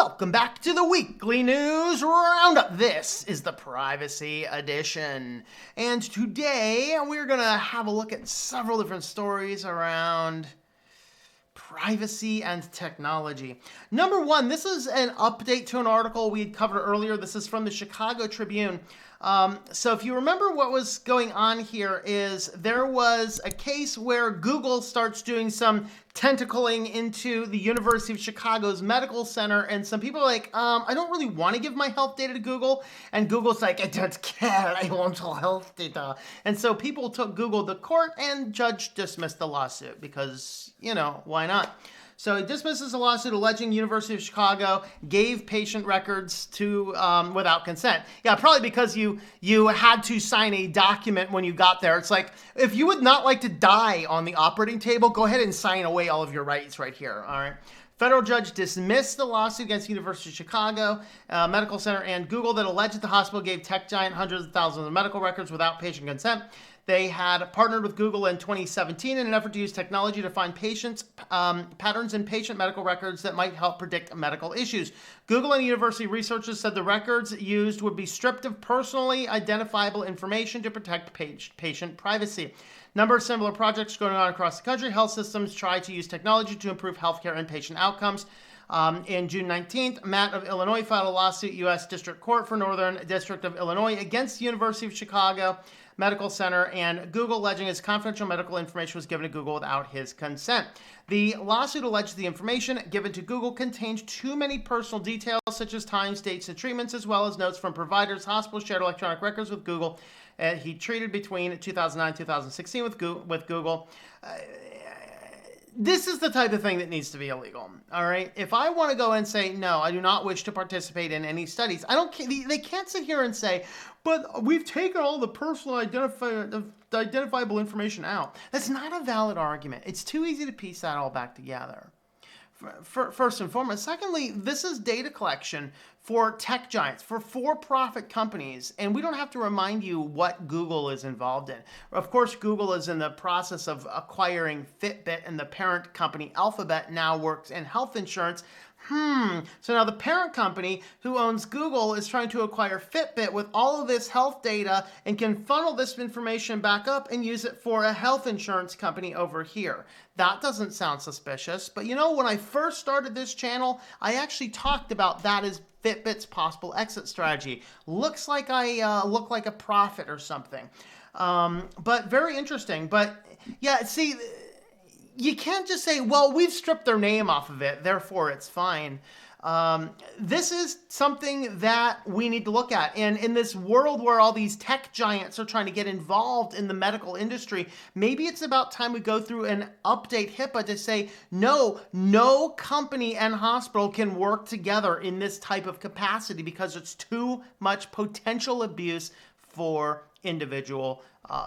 Welcome back to the Weekly News Roundup. This is the Privacy Edition. And today we're going to have a look at several different stories around privacy and technology. Number one, this is an update to an article we had covered earlier. This is from the Chicago Tribune. So if you remember what was going on here is there was a case where Google starts doing some tentacling into the University of Chicago's medical center, and some people are like, I don't really want to give my health data to Google, and Google's like, I don't care, I want your health data. And so people took Google to court, and judge dismissed the lawsuit because, you know, why not? So he dismisses a lawsuit alleging University of Chicago gave patient records to without consent. Yeah, probably because you had to sign a document when you got there. It's like, if you would not like to die on the operating table, go ahead and sign away all of your rights right here, all right? Federal judge dismissed the lawsuit against University of Chicago Medical Center and Google that alleged the hospital gave tech giant hundreds of thousands of medical records without patient consent. They had partnered with Google in 2017 in an effort to use technology to find patterns in patient medical records that might help predict medical issues. Google and university researchers said the records used would be stripped of personally identifiable information to protect patient privacy. Number of similar projects going on across the country. Health systems try to use technology to improve healthcare and patient outcomes. In June 19th, Matt of Illinois filed a lawsuit, U.S. District Court for Northern District of Illinois, against the University of Chicago Medical Center and Google, alleging his confidential medical information was given to Google without his consent. The lawsuit alleged the information given to Google contained too many personal details, such as times, dates, and treatments, as well as notes from providers. Hospitals shared electronic records with Google. He treated between 2009 and 2016 with Google. This is the type of thing that needs to be illegal, all right? If I want to go and say, no, I do not wish to participate in any studies, they can't sit here and say, but we've taken all the personal identifiable information out. That's not a valid argument. It's too easy to piece that all back together. First and foremost. Secondly, this is data collection for tech giants, for for-profit companies, and we don't have to remind you what Google is involved in. Of course, Google is in the process of acquiring Fitbit, and the parent company Alphabet now works in health insurance. So now the parent company who owns Google is trying to acquire Fitbit with all of this health data and can funnel this information back up and use it for a health insurance company over here. That doesn't sound suspicious, but you know, when I first started this channel, I actually talked about that as Fitbit's possible exit strategy. Looks like I look like a prophet or something. But very interesting. But yeah, see, you can't just say, well, we've stripped their name off of it, therefore it's fine. This is something that we need to look at. And in this world where all these tech giants are trying to get involved in the medical industry, maybe it's about time we go through and update HIPAA to say, no company and hospital can work together in this type of capacity because it's too much potential abuse for individual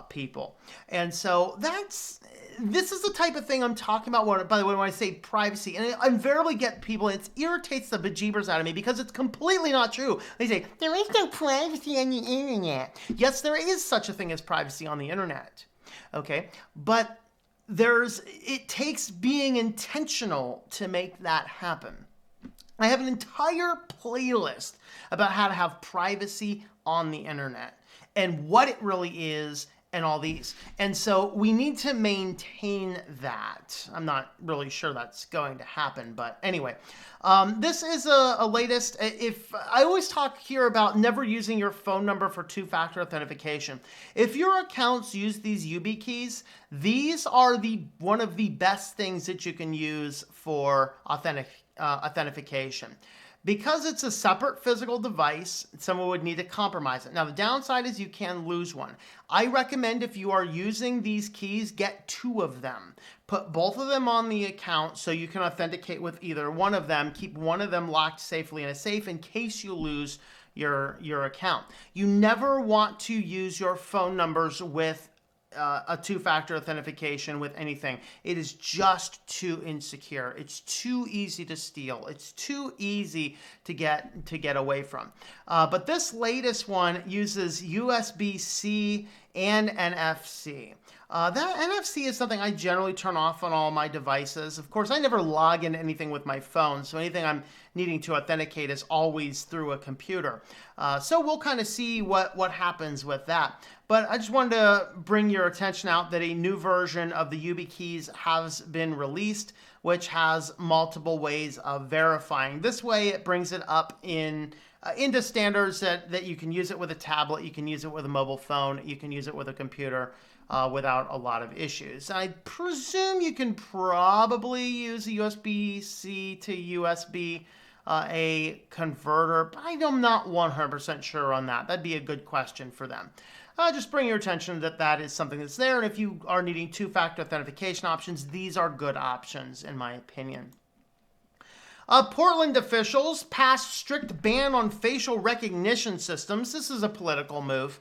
people. And so this is the type of thing I'm talking about, by the way, when I say privacy. And I invariably get people, and it irritates the bejeebers out of me because it's completely not true. They say, there is no privacy on the internet. Yes, there is such a thing as privacy on the internet. Okay, but it takes being intentional to make that happen. I have an entire playlist about how to have privacy on the internet and what it really is and all these. And so we need to maintain that. I'm not really sure that's going to happen, but anyway. This is a latest. I always talk here about never using your phone number for two-factor authentication. If your accounts use these YubiKeys, these are one of the best things that you can use for authentication. Because it's a separate physical device, someone would need to compromise it. Now, the downside is you can lose one. I recommend if you are using these keys, get two of them. Put both of them on the account so you can authenticate with either one of them. Keep one of them locked safely in a safe in case you lose your account. You never want to use your phone numbers with a two-factor authentication with anything. It is just too insecure. It's too easy to steal. It's too easy to get away from. But this latest one uses USB-C and NFC. That NFC is something I generally turn off on all my devices. Of course, I never log into anything with my phone, so anything I'm needing to authenticate is always through a computer. So we'll kind of see what happens with that. But I just wanted to bring your attention out that a new version of the YubiKeys has been released, which has multiple ways of verifying. This way, it brings it up into standards that you can use it with a tablet, you can use it with a mobile phone, you can use it with a computer without a lot of issues. I presume you can probably use a USB-C to USB A converter, but I'm not 100% sure on that. That'd be a good question for them. Just bring your attention that is something that's there, and if you are needing two-factor authentication options, these are good options in my opinion. Portland officials passed strict ban on facial recognition systems. This is a political move.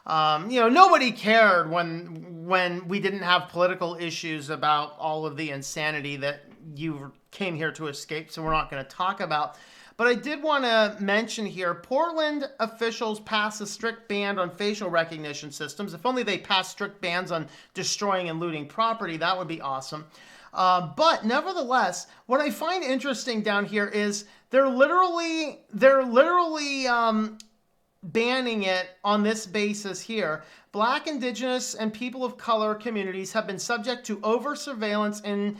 Nobody cared when we didn't have political issues about all of the insanity that you came here to escape, so we're not going to talk about. But I did want to mention here, Portland officials passed a strict ban on facial recognition systems. If only they passed strict bans on destroying and looting property, that would be awesome. But nevertheless, what I find interesting down here is they're literally banning it on this basis here. Black, Indigenous, and people of color communities have been subject to over-surveillance and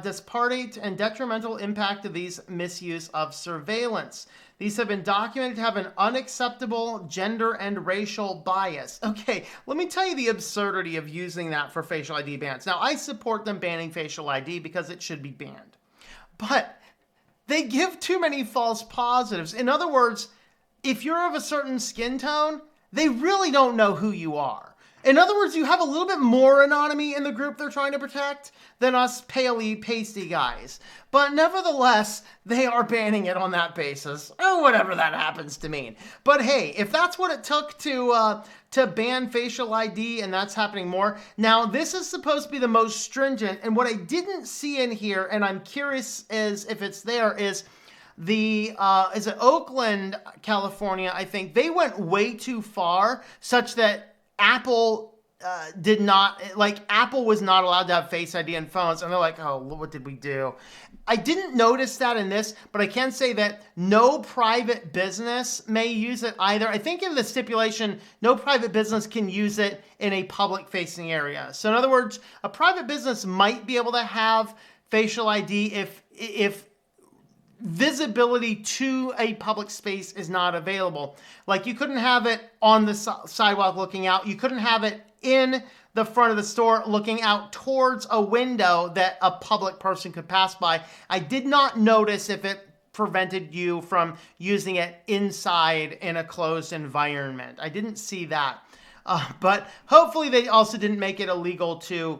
disparate and detrimental impact of these misuse of surveillance. These have been documented to have an unacceptable gender and racial bias. Okay, let me tell you the absurdity of using that for facial ID bans. Now, I support them banning facial ID because it should be banned. But they give too many false positives. In other words, if you're of a certain skin tone, they really don't know who you are. In other words, you have a little bit more anonymity in the group they're trying to protect than us paley, pasty guys. But nevertheless, they are banning it on that basis, or whatever that happens to mean. But hey, if that's what it took to ban facial ID, and that's happening more. Now, this is supposed to be the most stringent, and what I didn't see in here, and I'm curious as if it's there, is is it Oakland, California, I think, they went way too far such that Apple Apple was not allowed to have Face ID in phones, and they're like, oh, what did we do? I didn't notice that in this, but I can say that no private business may use it either. I think in the stipulation, no private business can use it in a public-facing area. So in other words, a private business might be able to have facial ID if visibility to a public space is not available. Like you couldn't have it on the sidewalk looking out. You couldn't have it in the front of the store looking out towards a window that a public person could pass by. I did not notice if it prevented you from using it inside in a closed environment. I didn't see that. But hopefully they also didn't make it illegal to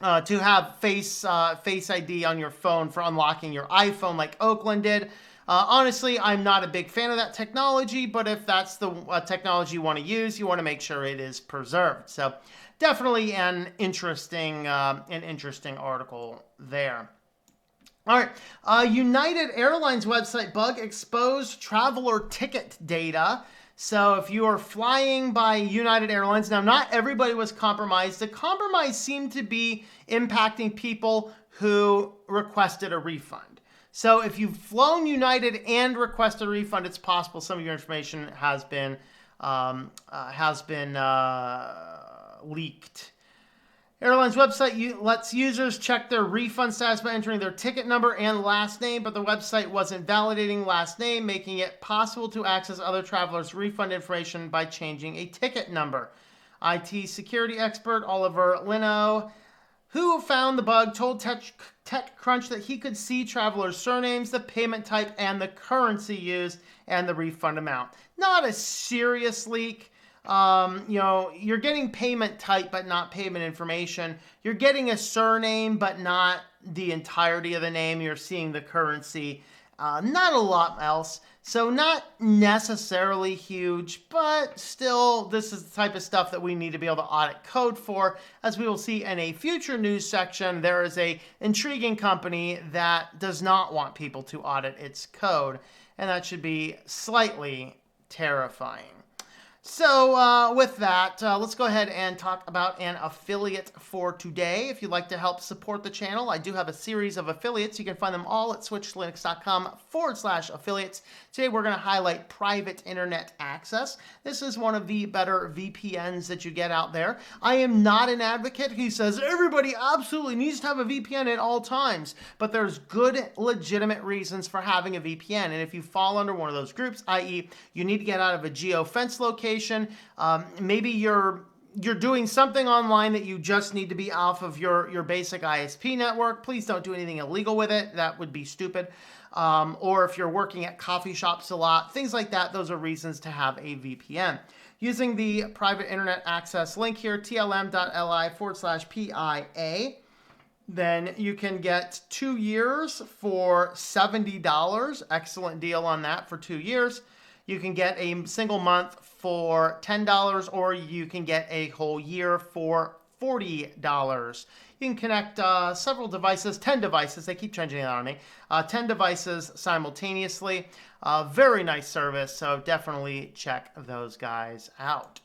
have Face ID on your phone for unlocking your iPhone like Oakland did. Honestly, I'm not a big fan of that technology, but if that's the technology you want to use, you want to make sure it is preserved. So definitely an interesting article there. All right, United Airlines website bug exposed traveler ticket data. So if you are flying by United Airlines, now not everybody was compromised. The compromise seemed to be impacting people who requested a refund. So if you've flown United and requested a refund, it's possible some of your information has been leaked. Airlines website lets users check their refund status by entering their ticket number and last name, but the website wasn't validating last name, making it possible to access other travelers' refund information by changing a ticket number. IT security expert Oliver Lino, who found the bug, told TechCrunch that he could see travelers' surnames, the payment type, and the currency used, and the refund amount. Not a serious leak. You're getting payment type, but not payment information. You're getting a surname, but not the entirety of the name. You're seeing the currency. Not a lot else. So not necessarily huge, but still, this is the type of stuff that we need to be able to audit code for. As we will see in a future news section, there is a intriguing company that does not want people to audit its code, and that should be slightly terrifying. So with that, let's go ahead and talk about an affiliate for today. If you'd like to help support the channel, I do have a series of affiliates. You can find them all at switchedtolinux.com/affiliates. Today we're going to highlight private internet access. This is one of the better VPNs that you get out there. I am not an advocate who says everybody absolutely needs to have a VPN at all times, but there's good, legitimate reasons for having a VPN. And if you fall under one of those groups, i.e. you need to get out of a geofence location, maybe you're doing something online that you just need to be off of your basic ISP network. Please don't do anything illegal with it. That would be stupid. Or if you're working at coffee shops a lot, things like that, those are reasons to have a VPN. Using the private internet access link here, tlm.li/PIA, then you can get 2 years for $70. Excellent deal on that for 2 years. You can get a single month for $10, or you can get a whole year for $40. You can connect several devices, 10 devices. They keep changing that on me. 10 devices simultaneously. Very nice service, so definitely check those guys out.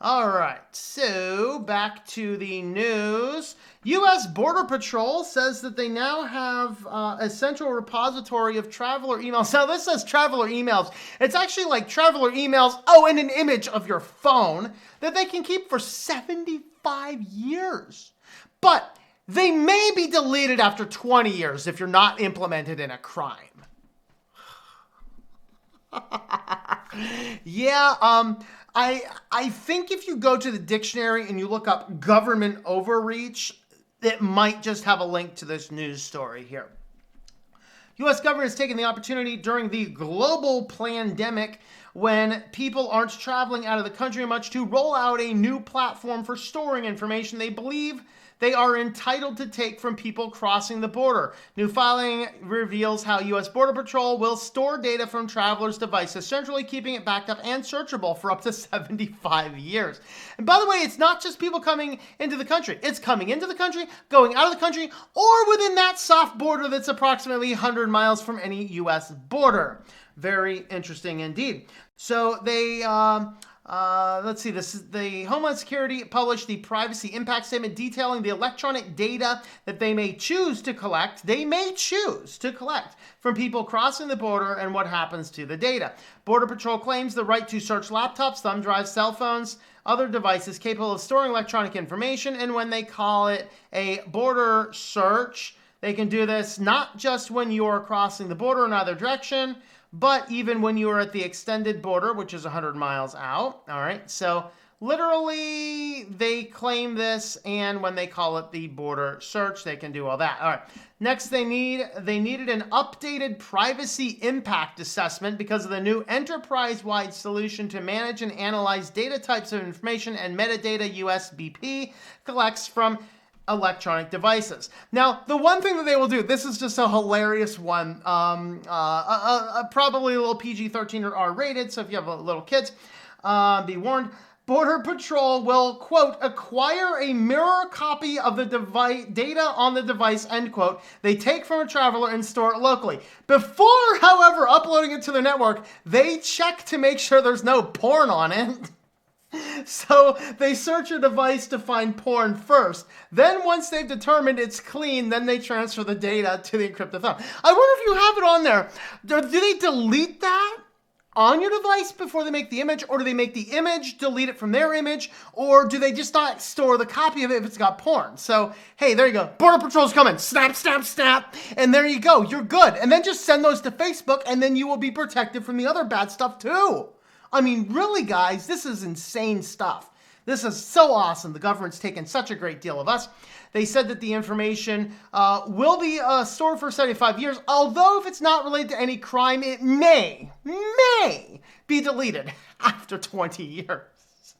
All right, so back to the news. U.S. Border Patrol says that they now have a central repository of traveler emails. Now, this says traveler emails. It's actually like traveler emails, and an image of your phone that they can keep for 75 years. But they may be deleted after 20 years if you're not implemented in a crime. Yeah, I think if you go to the dictionary and you look up government overreach, it might just have a link to this news story here. U.S. government has taken the opportunity during the global pandemic, when people aren't traveling out of the country much, to roll out a new platform for storing information they believe they are entitled to take from people crossing the border. New filing reveals how U.S. Border Patrol will store data from travelers' devices, centrally keeping it backed up and searchable for up to 75 years. And by the way, it's not just people coming into the country. It's coming into the country, going out of the country, or within that soft border that's approximately 100 miles from any U.S. border. Very interesting indeed. So they... let's see, this is the Homeland Security published the privacy impact statement detailing the electronic data that they may choose to collect. They may choose to collect from people crossing the border and what happens to the data. Border Patrol claims the right to search laptops, thumb drives, cell phones, other devices capable of storing electronic information, and when they call it a border search, they can do this not just when you're crossing the border in either direction, but even when you are at the extended border, which is 100 miles out. All right, so literally they claim this, and when they call it the border search, they can do all that. All right, next they needed an updated privacy impact assessment because of the new enterprise-wide solution to manage and analyze data types of information and metadata USBP collects from electronic devices. Now, the one thing that they will do, this is just a hilarious one, probably a little PG-13 or R-rated, so if you have little kids, be warned. Border Patrol will, quote, acquire a mirror copy of the device data on the device, end quote, they take from a traveler and store it locally. Before, however, uploading it to their network, they check to make sure there's no porn on it. So they search a device to find porn first. Then once they've determined it's clean, then they transfer the data to the encrypted thumb. I wonder if you have it on there. Do they delete that on your device before they make the image? Or do they make the image, delete it from their image? Or do they just not store the copy of it if it's got porn? So, hey, there you go. Border Patrol's coming. Snap, snap, snap. And there you go. You're good. And then just send those to Facebook, and then you will be protected from the other bad stuff too. I mean, really, guys, this is insane stuff. This is so awesome. The government's taken such a great deal of us. They said that the information will be stored for 75 years, although if it's not related to any crime, it may be deleted after 20 years.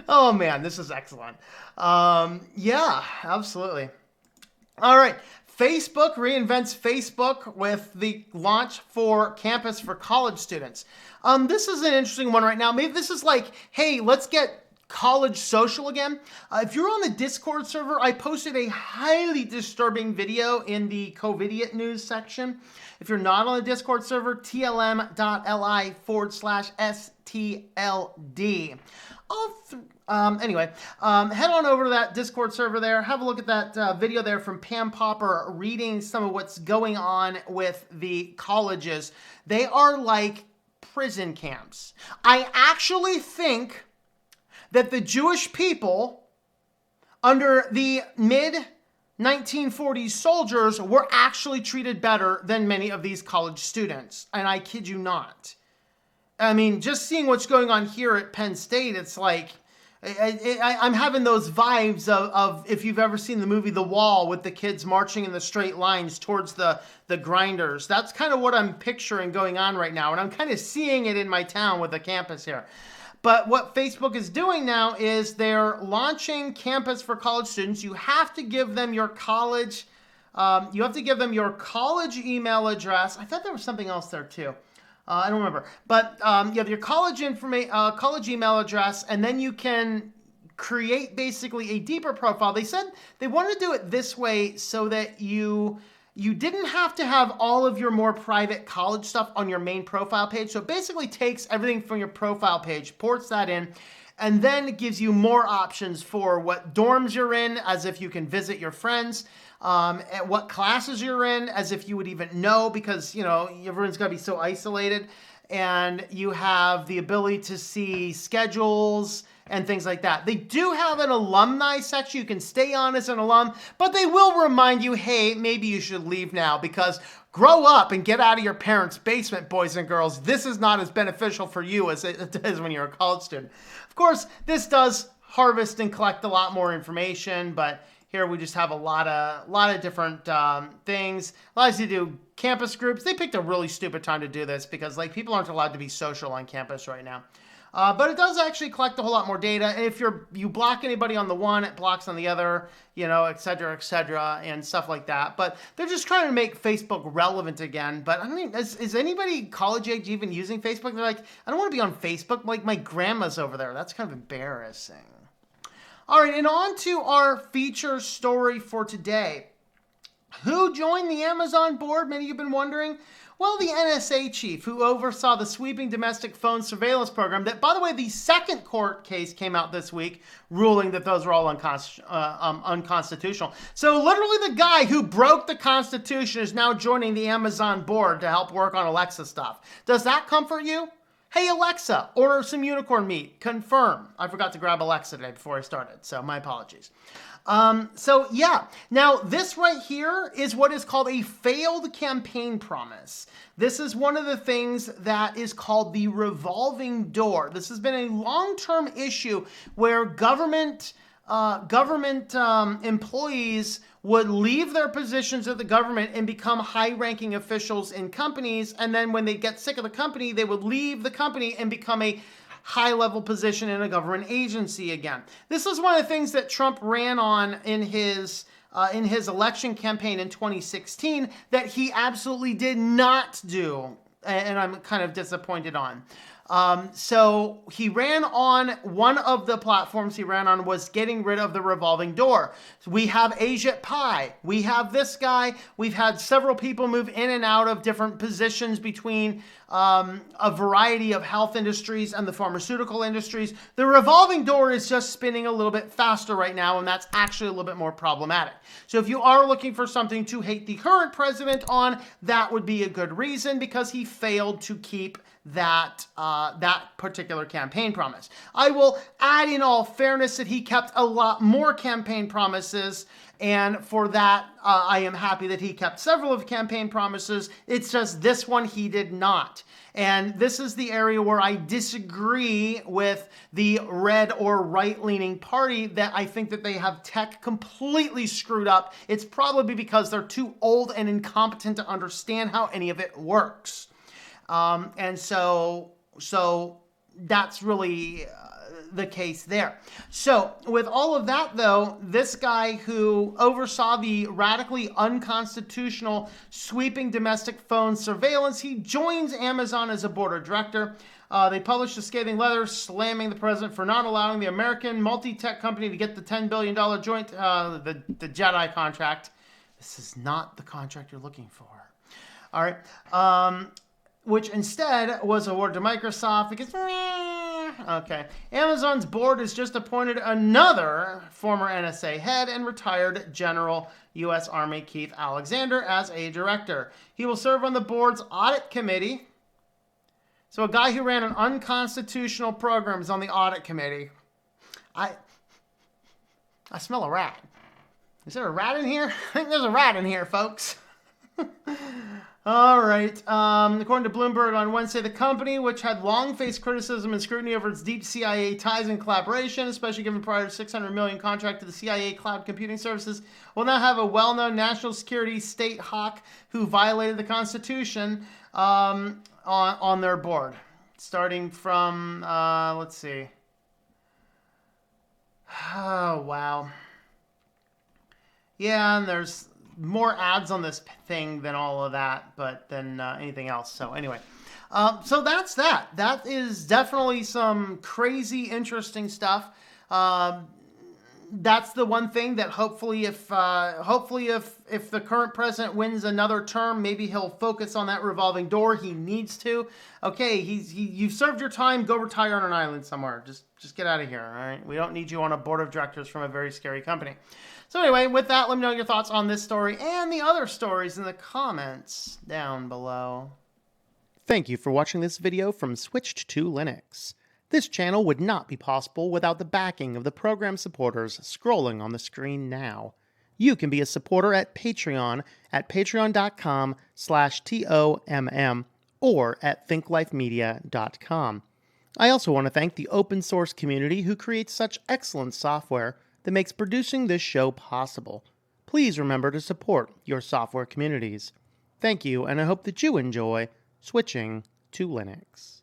Oh, man, this is excellent. Yeah, absolutely. All right. Facebook reinvents Facebook with the launch for Campus for college students. This is an interesting one right now. Maybe this is like, hey, let's get college social again. If you're on the Discord server, I posted a highly disturbing video in the COVIDiot news section. If you're not on the Discord server, tlm.li/STLD. Anyway, head on over to that Discord server there. Have a look at that video there from Pam Popper reading some of what's going on with the colleges. They are like prison camps. I actually think that the Jewish people under the mid-1940s soldiers were actually treated better than many of these college students. And I kid you not. I mean, just seeing what's going on here at Penn State, it's like, I'm having those vibes of if you've ever seen the movie The Wall with the kids marching in the straight lines towards the grinders. That's kind of what I'm picturing going on right now. And I'm kind of seeing it in my town with the campus here. But what Facebook is doing now is they're launching campus for college students. You have to give them your college, email address. I thought there was something else there too. I don't remember. But you have your college email address, and then you can create basically a deeper profile. They said they wanted to do it this way so that you didn't have to have all of your more private college stuff on your main profile page. So it basically takes everything from your profile page, ports that in, and then it gives you more options for what dorms you're in, as if you can visit your friends, and what classes you're in, as if you would even know, because, you know, everyone's got to be so isolated. And you have the ability to see schedules and things like that. They do have an alumni section. You can stay on as an alum, but they will remind you, hey, maybe you should leave now because grow up and get out of your parents' basement, boys and girls. This is not as beneficial for you as it is when you're a college student. Of course, this does harvest and collect a lot more information, but here we just have a lot of different things. Allows you to do campus groups. They picked a really stupid time to do this because like people aren't allowed to be social on campus right now. But it does actually collect a whole lot more data. And if you block anybody on the one, it blocks on the other, you know, et cetera, and stuff like that. But they're just trying to make Facebook relevant again. But I mean, is anybody college age even using Facebook? They're like, I don't want to be on Facebook. Like my grandma's over there. That's kind of embarrassing. All right, and on to our feature story for today. Who joined the Amazon board? Many of you have been wondering. Well, the NSA chief who oversaw the sweeping domestic phone surveillance program that, by the way, the second court case came out this week ruling that those were all unconstitutional. So literally the guy who broke the Constitution is now joining the Amazon board to help work on Alexa stuff. Does that comfort you? Hey, Alexa, order some unicorn meat. Confirm. I forgot to grab Alexa today before I started, so my apologies. So yeah, now this right here is what is called a failed campaign promise. This is one of the things that is called the revolving door. This has been a long-term issue where government employees would leave their positions at the government and become high-ranking officials in companies, and then when they get sick of the company, they would leave the company and become a high-level position in a government agency again. This is one of the things that Trump ran on in his election campaign in 2016 that he absolutely did not do, and I'm kind of disappointed on. So he ran on, one of the platforms he ran on was getting rid of the revolving door. So we have Ajit Pai. We have this guy. We've had several people move in and out of different positions between a variety of health industries and the pharmaceutical industries. The revolving door is just spinning a little bit faster right now, and that's actually a little bit more problematic. So if you are looking for something to hate the current president on, that would be a good reason because he failed to keep that particular campaign promise. I will add in all fairness that he kept a lot more campaign promises, and for that I am happy that he kept several of campaign promises. It's just this one he did not. And this is the area where I disagree with the red or right-leaning party, that I think that they have tech completely screwed up. It's probably because they're too old and incompetent to understand how any of it works. And so that's really the case there. So with all of that, though, this guy who oversaw the radically unconstitutional sweeping domestic phone surveillance, he joins Amazon as a board of director. They published a scathing letter slamming the president for not allowing the American multi-tech company to get the $10 billion joint, the Jedi contract. This is not the contract you're looking for. All right. Which instead was awarded to Microsoft because, okay. Amazon's board has just appointed another former NSA head and retired General U.S. Army Keith Alexander as a director. He will serve on the board's audit committee. So a guy who ran an unconstitutional program is on the audit committee. I smell a rat. Is there a rat in here? I think there's a rat in here, folks. All right. According to Bloomberg on Wednesday, the company, which had long faced criticism and scrutiny over its deep CIA ties and collaboration, especially given prior to $600 million contract to the CIA cloud computing services, will now have a well-known national security state hawk who violated the Constitution on their board. Starting from, let's see. Oh, wow. Yeah, and there's more ads on this thing than all of that, but than anything else. So anyway, so that's that. That is definitely some crazy, interesting stuff. That's the one thing that hopefully if the current president wins another term, maybe he'll focus on that revolving door. He needs to. Okay, you've served your time. Go retire on an island somewhere. Just get out of here. All right, we don't need you on a board of directors from a very scary company. So anyway, with that, let me know your thoughts on this story and the other stories in the comments down below. Thank you for watching this video from Switched to Linux. This channel would not be possible without the backing of the program supporters scrolling on the screen now. You can be a supporter at Patreon at patreon.com/TOMM or at thinklifemedia.com. I also want to thank the open source community who creates such excellent software that makes producing this show possible. Please remember to support your software communities. Thank you, and I hope that you enjoy switching to Linux.